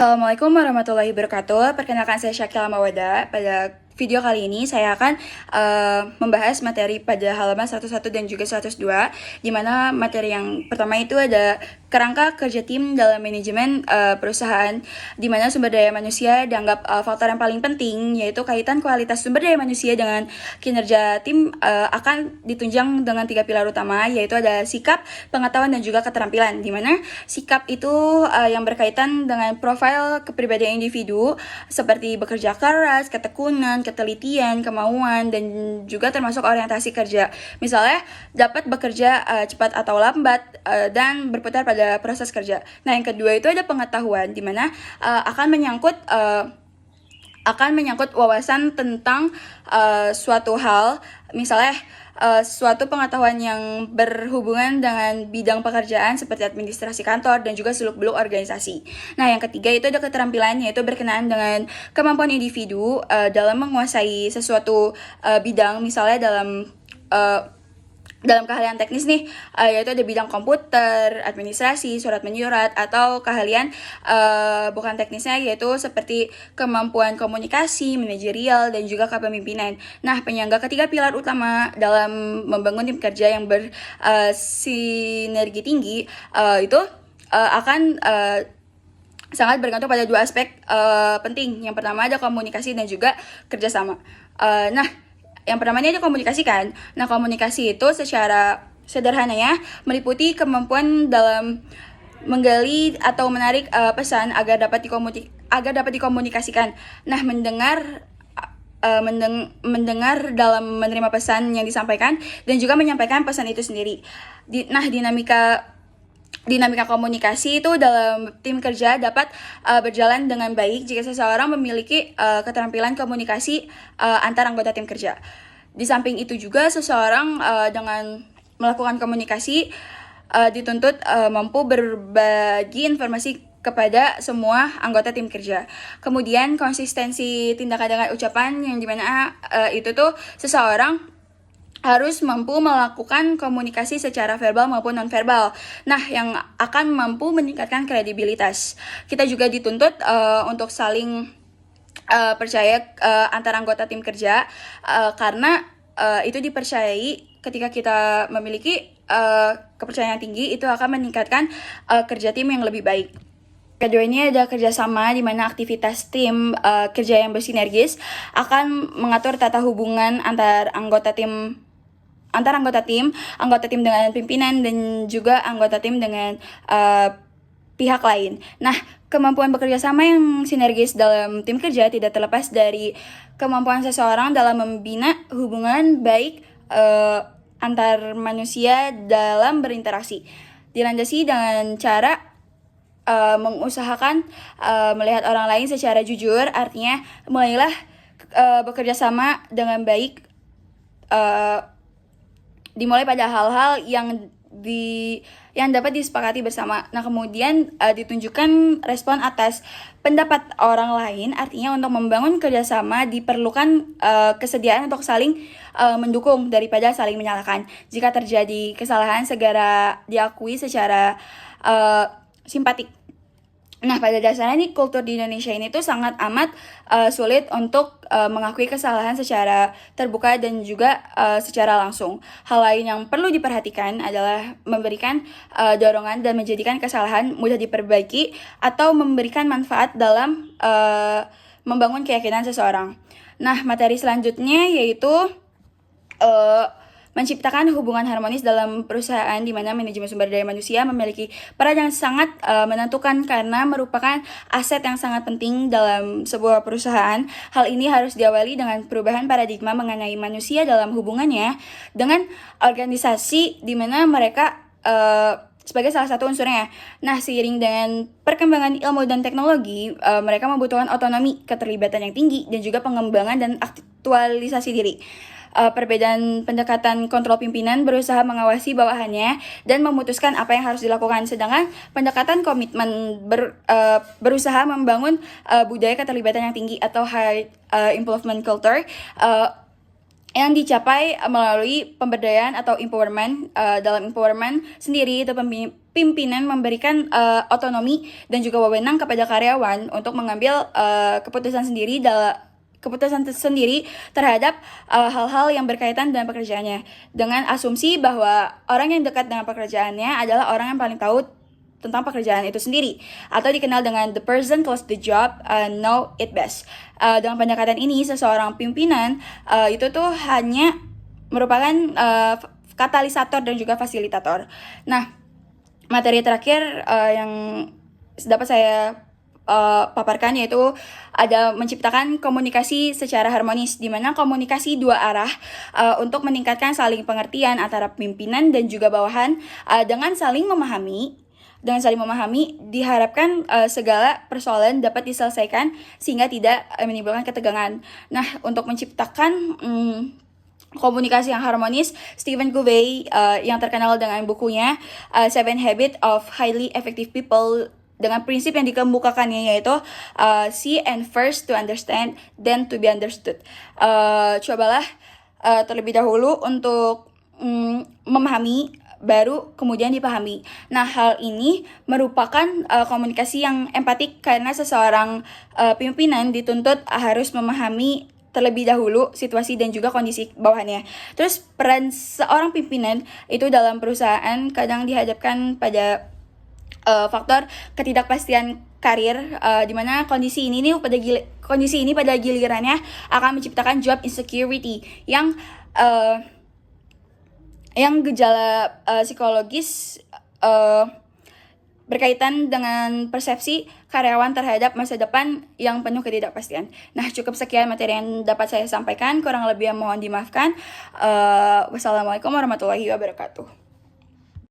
Assalamualaikum warahmatullahi wabarakatuh. Perkenalkan saya Syakila Mawada. Pada video kali ini saya akan membahas materi pada halaman 101 dan juga 102, di mana materi yang pertama itu ada kerangka kerja tim dalam manajemen perusahaan, di mana sumber daya manusia dianggap faktor yang paling penting, yaitu kaitan kualitas sumber daya manusia dengan kinerja tim akan ditunjang dengan 3 pilar utama, yaitu ada sikap, pengetahuan, dan juga keterampilan, di mana sikap itu yang berkaitan dengan profil kepribadian individu seperti bekerja keras, ketekunan, ketelitian, kemauan, dan juga termasuk orientasi kerja. Misalnya dapat bekerja cepat atau lambat dan berputar pada proses kerja. Nah, yang kedua itu ada pengetahuan, di mana akan menyangkut wawasan tentang suatu hal, misalnya suatu pengetahuan yang berhubungan dengan bidang pekerjaan seperti administrasi kantor dan juga seluk-beluk organisasi. Nah, yang ketiga itu ada keterampilan, yaitu berkenaan dengan kemampuan individu dalam menguasai sesuatu bidang, misalnya dalam keahlian teknis nih, yaitu ada bidang komputer, administrasi, surat menyurat, atau keahlian bukan teknisnya, yaitu seperti kemampuan komunikasi, manajerial, dan juga kepemimpinan. Nah, penyangga ketiga pilar utama dalam membangun tim kerja yang bersinergi tinggi itu akan sangat bergantung pada dua aspek penting. Yang pertama ada komunikasi dan juga kerjasama. Yang pertama ini ada komunikasi kan. Nah, komunikasi itu secara sederhananya meliputi kemampuan dalam menggali atau menarik pesan agar dapat dikomunikasikan. Nah, mendengar dalam menerima pesan yang disampaikan dan juga menyampaikan pesan itu sendiri. Dinamika komunikasi itu dalam tim kerja dapat berjalan dengan baik jika seseorang memiliki keterampilan komunikasi antar anggota tim kerja. Di samping itu juga seseorang dengan melakukan komunikasi dituntut mampu berbagi informasi kepada semua anggota tim kerja. Kemudian konsistensi tindakan dengan ucapan, yang dimana itu tuh seseorang harus mampu melakukan komunikasi secara verbal maupun nonverbal. Nah, yang akan mampu meningkatkan kredibilitas. Kita juga dituntut untuk saling percaya antara anggota tim kerja, karena itu dipercayai ketika kita memiliki kepercayaan tinggi, itu akan meningkatkan kerja tim yang lebih baik. Kedua ini ada kerjasama, di mana aktivitas tim kerja yang bersinergis akan mengatur tata hubungan antar anggota tim, anggota tim dengan pimpinan, dan juga anggota tim dengan pihak lain. Nah, kemampuan bekerja sama yang sinergis dalam tim kerja tidak terlepas dari kemampuan seseorang dalam membina hubungan baik antar manusia dalam berinteraksi. Dilandasi dengan cara mengusahakan melihat orang lain secara jujur, artinya mulailah bekerja sama dengan baik, dimulai pada hal-hal yang dapat disepakati bersama. Nah, kemudian ditunjukkan respon atas pendapat orang lain, artinya untuk membangun kerjasama diperlukan kesediaan untuk saling mendukung daripada saling menyalahkan. Jika terjadi kesalahan, segera diakui secara simpatik. Nah, pada dasarnya nih, kultur di Indonesia ini tuh sangat amat sulit untuk mengakui kesalahan secara terbuka dan juga secara langsung. Hal lain yang perlu diperhatikan adalah memberikan dorongan dan menjadikan kesalahan mudah diperbaiki atau memberikan manfaat dalam membangun keyakinan seseorang. Nah, materi selanjutnya yaitu menciptakan hubungan harmonis dalam perusahaan, di mana manajemen sumber daya manusia memiliki peran yang sangat menentukan karena merupakan aset yang sangat penting dalam sebuah perusahaan. Hal ini harus diawali dengan perubahan paradigma mengenai manusia dalam hubungannya dengan organisasi, di mana mereka sebagai salah satu unsurnya. Nah, seiring dengan perkembangan ilmu dan teknologi, mereka membutuhkan otonomi, keterlibatan yang tinggi, dan juga pengembangan dan aktualisasi diri. Perbedaan pendekatan kontrol pimpinan berusaha mengawasi bawahannya dan memutuskan apa yang harus dilakukan, sedangkan pendekatan komitmen berusaha membangun budaya keterlibatan yang tinggi atau high improvement culture yang dicapai melalui pemberdayaan atau empowerment. Dalam empowerment sendiri itu pimpinan memberikan otonomi dan juga wewenang kepada karyawan untuk mengambil keputusan sendiri terhadap hal-hal yang berkaitan dengan pekerjaannya, dengan asumsi bahwa orang yang dekat dengan pekerjaannya adalah orang yang paling tahu tentang pekerjaan itu sendiri, atau dikenal dengan the person close to the job know it best. Dengan pendekatan ini, seseorang pimpinan itu tuh hanya merupakan katalisator dan juga fasilitator. Nah, materi terakhir yang dapat saya paparkan yaitu ada menciptakan komunikasi secara harmonis, di mana komunikasi dua arah untuk meningkatkan saling pengertian antara pimpinan dan juga bawahan dengan saling memahami. Dengan saling memahami, diharapkan segala persoalan dapat diselesaikan sehingga tidak menimbulkan ketegangan. Nah, untuk menciptakan komunikasi yang harmonis, Stephen Covey yang terkenal dengan bukunya Seven Habits of Highly Effective People, dengan prinsip yang dikemukakannya yaitu see and first to understand, then to be understood. Cobalah terlebih dahulu untuk memahami, baru kemudian dipahami. Nah, hal ini merupakan komunikasi yang empatik karena seseorang pimpinan dituntut harus memahami terlebih dahulu situasi dan juga kondisi bawahannya. Terus peran seorang pimpinan itu dalam perusahaan kadang dihadapkan pada faktor ketidakpastian karir, di mana kondisi ini pada gilirannya akan menciptakan job insecurity yang gejala psikologis berkaitan dengan persepsi karyawan terhadap masa depan yang penuh ketidakpastian. Nah, cukup sekian materi yang dapat saya sampaikan. Kurang lebih mohon dimaafkan. Wassalamualaikum warahmatullahi wabarakatuh.